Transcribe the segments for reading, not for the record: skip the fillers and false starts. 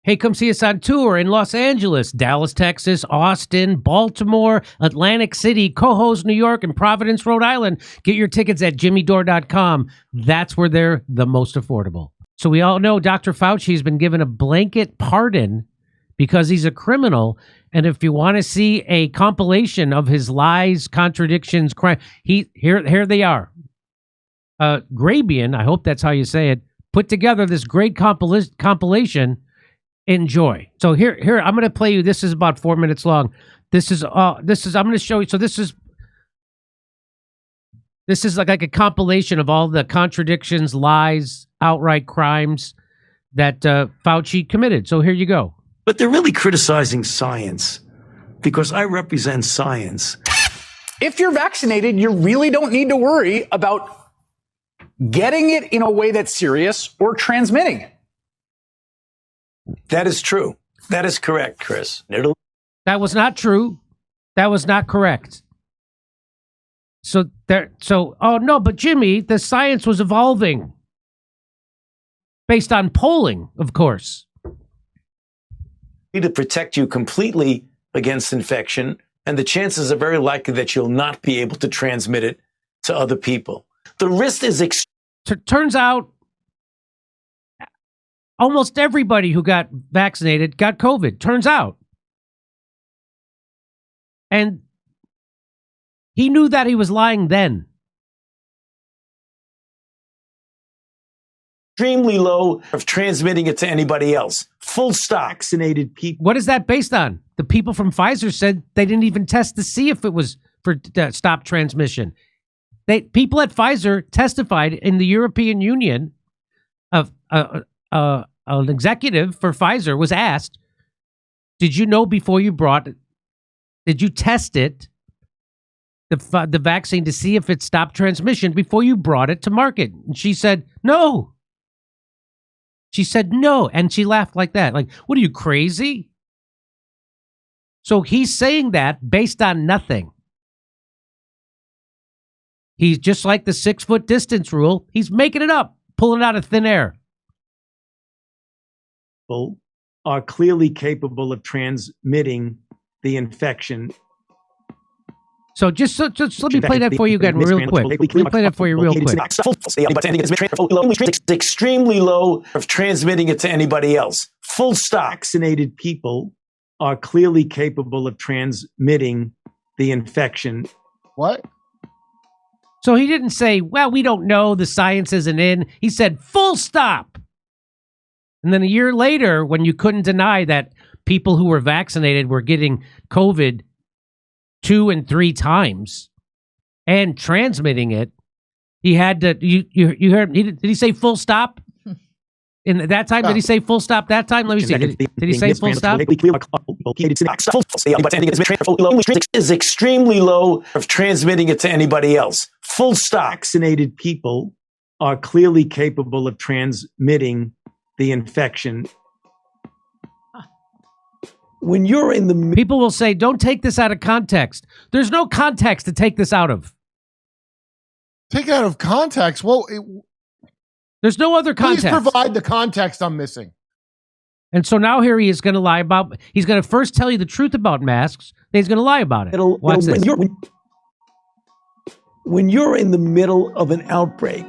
Hey, come see us on tour in Los Angeles, Dallas, Texas, Austin, Baltimore, Atlantic City, Cohoes, New York, and Providence, Rhode Island. Get your tickets at jimmydore.com. That's where they're the most affordable. So we all know Dr. Fauci has been given a blanket pardon because he's a criminal. And if you want to see a compilation of his lies, contradictions, crime, here they are. Grabian, I hope that's how you say it, put together this great compilation. Enjoy. So here I'm going to play you. This is about 4 minutes long. This is I'm going to show you. So this is like a compilation of all the contradictions, lies, outright crimes that Fauci committed. So here you go. But they're really criticizing science because I represent science. If you're vaccinated, you really don't need to worry about getting it in a way that's serious or transmitting it. That is true. That is correct, Chris. That was not true. That was not correct. Oh no, but Jimmy, the science was evolving based on polling, of course. To protect you completely against infection, and the chances are very likely that you'll not be able to transmit it to other people. The risk is turns out almost everybody who got vaccinated got COVID, turns out. And he knew that he was lying then. Extremely low of transmitting it to anybody else. Full stop. Vaccinated people. What is that based on? The people from Pfizer said they didn't even test to see if it was for stop transmission. People at Pfizer testified in the European Union of an executive for Pfizer was asked, did you know before you did you test it, the vaccine, to see if it stopped transmission before you brought it to market? And she said, no. She said, no. And she laughed like that. Like, what are you, crazy? So he's saying that based on nothing. He's just like the 6-foot distance rule. He's making it up, pulling it out of thin air. Are clearly capable of transmitting the infection. So just let me play that for you again real quick. Let me play that for you real quick. It's extremely low of transmitting it to anybody else. Full stop. Vaccinated people are clearly capable of transmitting the infection. What? So he didn't say, well, we don't know, the science isn't in. He said, full stop. And then a year later, when you couldn't deny that people who were vaccinated were getting COVID 2 and 3 times and transmitting it, he had to, you heard, did he say full stop? In that time, did he say full stop that time? Let me see. Did he say full stop? Is extremely low of transmitting it to anybody else. Full stop. Vaccinated people are clearly capable of transmitting the infection. When you're in the... People will say, don't take this out of context. There's no context to take this out of. Take it out of context? Well, there's no other context. Please provide the context I'm missing. And so now here he is going to lie about... He's going to first tell you the truth about masks, then he's going to lie about it. Watch this. When you're in the middle of an outbreak,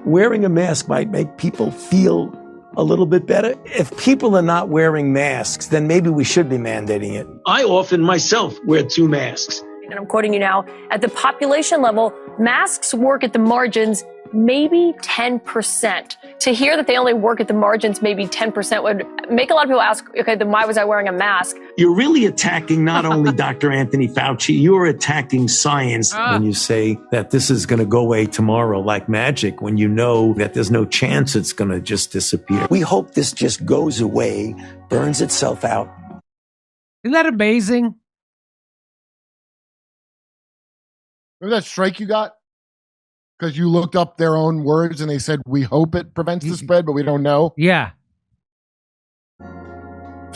wearing a mask might make people feel a little bit better. If people are not wearing masks, then maybe we should be mandating it. I often myself wear 2 masks. And I'm quoting you now, at the population level, masks work at the margins, maybe 10%. To hear that they only work at the margins, maybe 10%, would make a lot of people ask, okay, then why was I wearing a mask? You're really attacking not only Dr. Anthony Fauci, you're attacking science when you say that this is going to go away tomorrow like magic, when you know that there's no chance it's going to just disappear. We hope this just goes away, burns itself out. Isn't that amazing? Remember that strike you got? Because you looked up their own words and they said, we hope it prevents the spread, but we don't know. Yeah.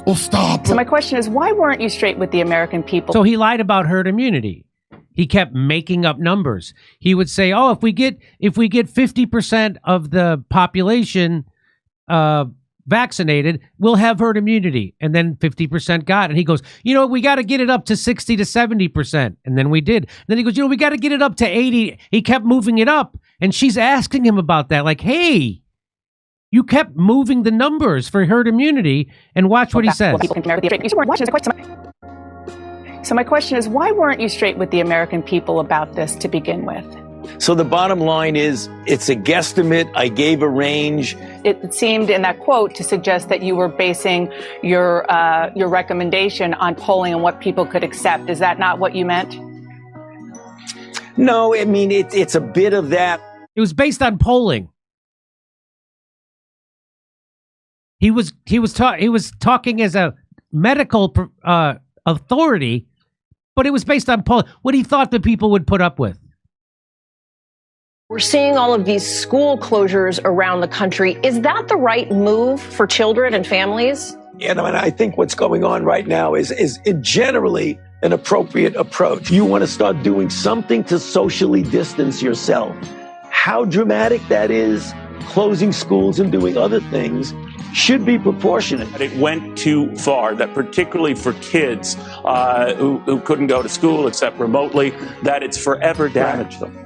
Well, stop. So my question is, why weren't you straight with the American people? So he lied about herd immunity. He kept making up numbers. He would say, oh, if we get 50% of the population vaccinated, we'll have herd immunity. And then 50% got it. And he goes, we got to get it up to 60 to 70%. And then we did. And then he goes, we got to get it up to 80. He kept moving it up. And she's asking him about that. Like, hey, you kept moving the numbers for herd immunity. And watch what he says. So my question is, why weren't you straight with the American people about this to begin with? So the bottom line is, it's a guesstimate. I gave a range. It seemed in that quote to suggest that you were basing your recommendation on polling and what people could accept. Is that not what you meant? No, I mean, it's a bit of that. It was based on polling. He was talking as a medical authority, but it was based on polling. What he thought the people would put up with. We're seeing all of these school closures around the country. Is that the right move for children and families? And I think what's going on right now is generally an appropriate approach. You want to start doing something to socially distance yourself. How dramatic that is, closing schools and doing other things, should be proportionate. It went too far, that particularly for kids who couldn't go to school except remotely, that it's forever damaged them.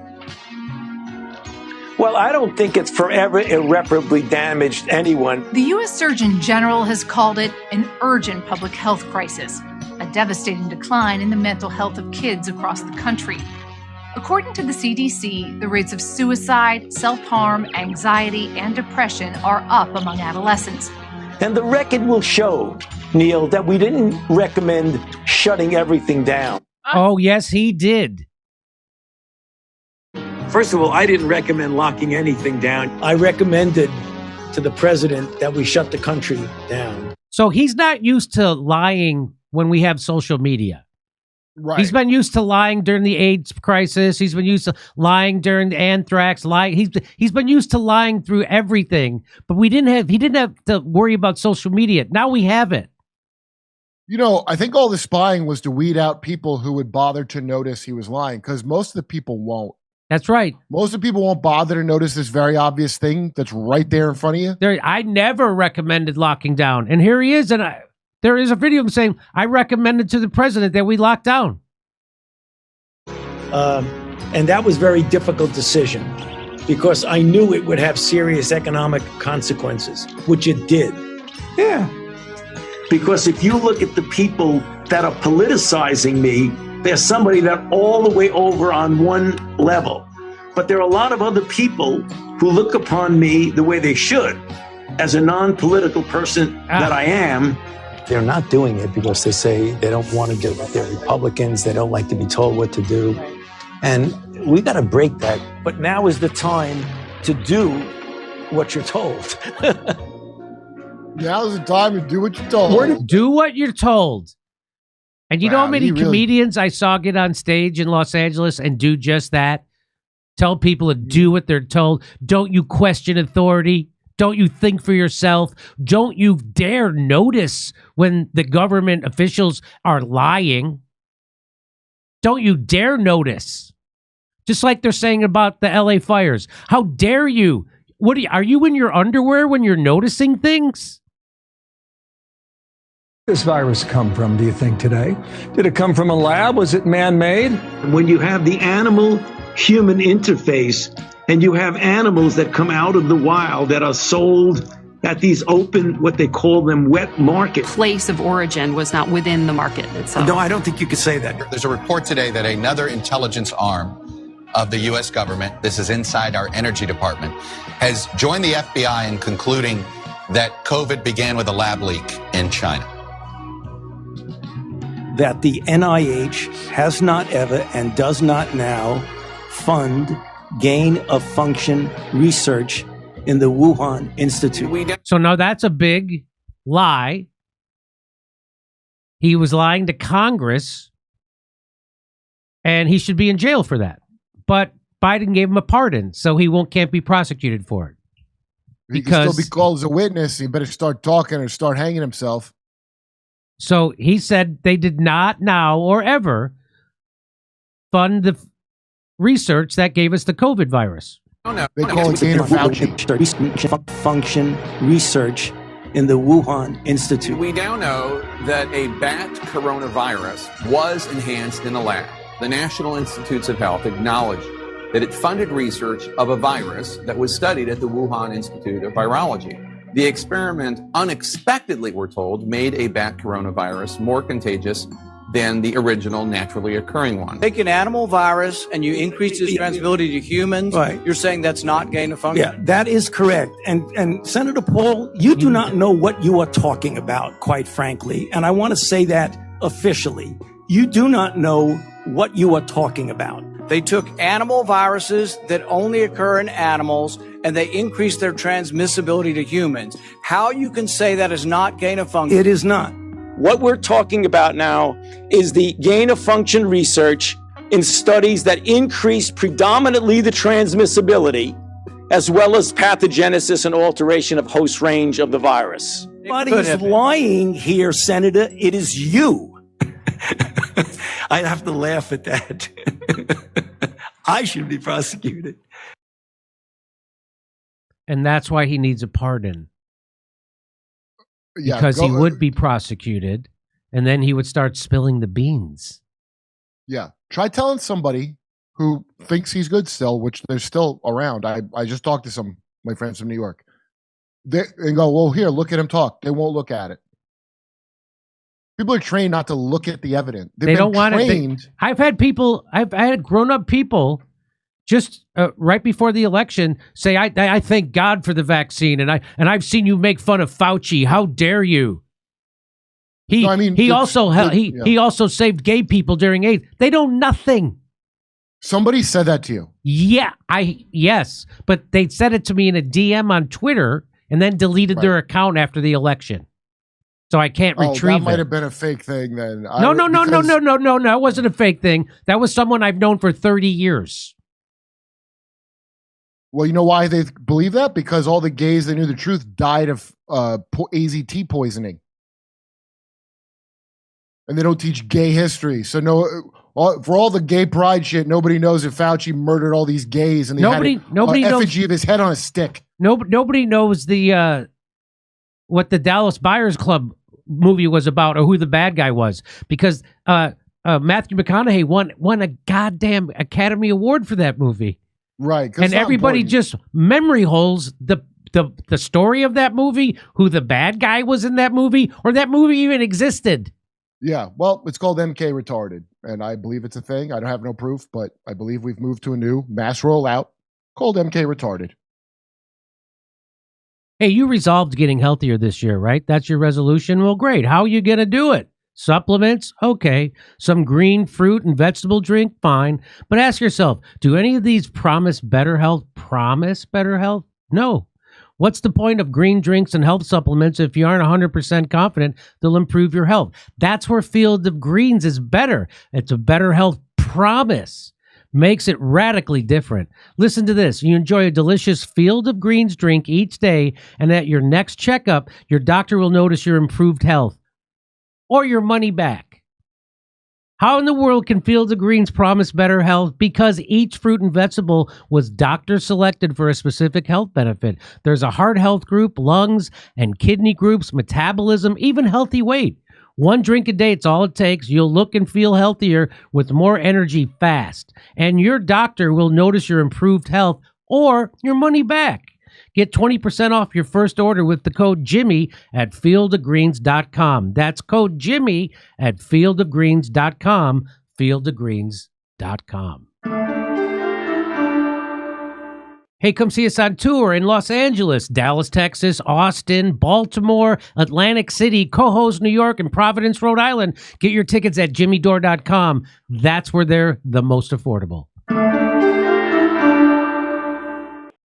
Well, I don't think it's forever irreparably damaged anyone. The U.S. Surgeon General has called it an urgent public health crisis, a devastating decline in the mental health of kids across the country. According to the CDC, the rates of suicide, self-harm, anxiety, and depression are up among adolescents. And the record will show, Neil, that we didn't recommend shutting everything down. Oh, yes, he did. First of all, I didn't recommend locking anything down. I recommended to the president that we shut the country down. So he's not used to lying when we have social media. Right. He's been used to lying during the AIDS crisis. He's been used to lying during the anthrax. He's been used to lying through everything. But he didn't have to worry about social media. Now we have it. I think all the spying was to weed out people who would bother to notice he was lying, because most of the people won't. That's right. Most of the people won't bother to notice this very obvious thing that's right there in front of you. I never recommended locking down. And here he is. And there is a video of him saying, I recommended to the president that we lock down. And that was a very difficult decision because I knew it would have serious economic consequences, which it did. Yeah. Because if you look at the people that are politicizing me, there's somebody that all the way over on one level. But there are a lot of other people who look upon me the way they should, as a non-political person that I am. They're not doing it because they say they don't want to do it. They're Republicans. They don't like to be told what to do. And we got to break that. But now is the time to do what you're told. Now's the time to do what you're told. Do what you're told. And you know how many comedians I saw get on stage in Los Angeles and do just that? Tell people to do what they're told. Don't you question authority. Don't you think for yourself. Don't you dare notice when the government officials are lying. Don't you dare notice. Just like they're saying about the LA fires. How dare you? Are you in your underwear when you're noticing things? This virus come from, do you think, today? Did it come from a lab? Was it man-made? When you have the animal-human interface and you have animals that come out of the wild that are sold at these open, what they call them, wet markets. Place of origin was not within the market itself. No, I don't think you could say that. There's a report today that another intelligence arm of the U.S. government, this is inside our energy department, has joined the FBI in concluding that COVID began with a lab leak in China. That the NIH has not ever and does not now fund gain-of-function research in the Wuhan Institute. So now that's a big lie. He was lying to Congress, and he should be in jail for that. But Biden gave him a pardon, so he can't be prosecuted for it. He can still be called as a witness. He better start talking or start hanging himself. So he said they did not now or ever fund the research that gave us the COVID virus. They call it gain-of-function research in the Wuhan Institute. We now know that a bat coronavirus was enhanced in a lab. The National Institutes of Health acknowledged that it funded research of a virus that was studied at the Wuhan Institute of Virology. The experiment unexpectedly, we're told, made a bat coronavirus more contagious than the original naturally occurring one. Take an animal virus and you increase its transmissibility to humans. Right. You're saying that's not gain of function? Yeah, that is correct. And Senator Paul, you do not know what you are talking about, quite frankly. And I want to say that officially. You do not know what you are talking about. They took animal viruses that only occur in animals and they increased their transmissibility to humans. How you can say that is not gain of function? It is not. What we're talking about now is the gain of function research in studies that increase predominantly the transmissibility as well as pathogenesis and alteration of host range of the virus. Nobody's lying here, Senator. It is you. I'd have to laugh at that. I should be prosecuted. And that's why he needs a pardon. Yeah, because he would be prosecuted, and then he would start spilling the beans. Yeah. Try telling somebody who thinks he's good still, which they're still around. I just talked to some of my friends from New York. They go, well, here, look at him talk. They won't look at it. People are trained not to look at the evidence. They don't want it. I've had grown-up people just right before the election say, I thank God for the vaccine, and I've seen you make fun of Fauci. How dare you? He also saved gay people during AIDS. They know nothing. Somebody said that to you. Yeah, yes, but they said it to me in a DM on Twitter and then deleted their account after the election. So I can't retrieve it. That might have been a fake thing then. No, it wasn't a fake thing. That was someone I've known for 30 years. Well, you know why they believe that? Because all the gays that knew the truth died of AZT poisoning. And they don't teach gay history. So for all the gay pride shit, nobody knows if Fauci murdered all these gays and they had an effigy of his head on a stick. Nobody knows what the Dallas Buyers Club movie was about or who the bad guy was, because Matthew McConaughey won a goddamn Academy Award for that movie. Right. And everybody just memory holes the story of that movie, who the bad guy was in that movie, or that movie even existed. Yeah. Well, it's called MK Retarded, and I believe it's a thing. I don't have no proof, but I believe we've moved to a new mass rollout called MK Retarded. Hey, you resolved getting healthier this year, right? That's your resolution? Well, great. How are you going to do it? Supplements? Okay. Some green fruit and vegetable drink? Fine. But ask yourself, do any of these promise better health? Promise better health? No. What's the point of green drinks and health supplements if you aren't 100% confident they'll improve your health? That's where Field of Greens is better. It's a better health promise. Makes it radically different. Listen to this. You enjoy a delicious Field of Greens drink each day, and at your next checkup, your doctor will notice your improved health or your money back. How in the world can Field of Greens promise better health? Because each fruit and vegetable was doctor selected for a specific health benefit. There's a heart health group, lungs and kidney groups, metabolism, even healthy weight. One drink a day, it's all it takes. You'll look and feel healthier with more energy fast. And your doctor will notice your improved health or your money back. Get 20% off your first order with the code Jimmy at fieldofgreens.com. That's code Jimmy at fieldofgreens.com, fieldofgreens.com. Hey, come see us on tour in Los Angeles, Dallas, Texas, Austin, Baltimore, Atlantic City, Cohoes, New York, and Providence, Rhode Island. Get your tickets at jimmydore.com. That's where they're the most affordable.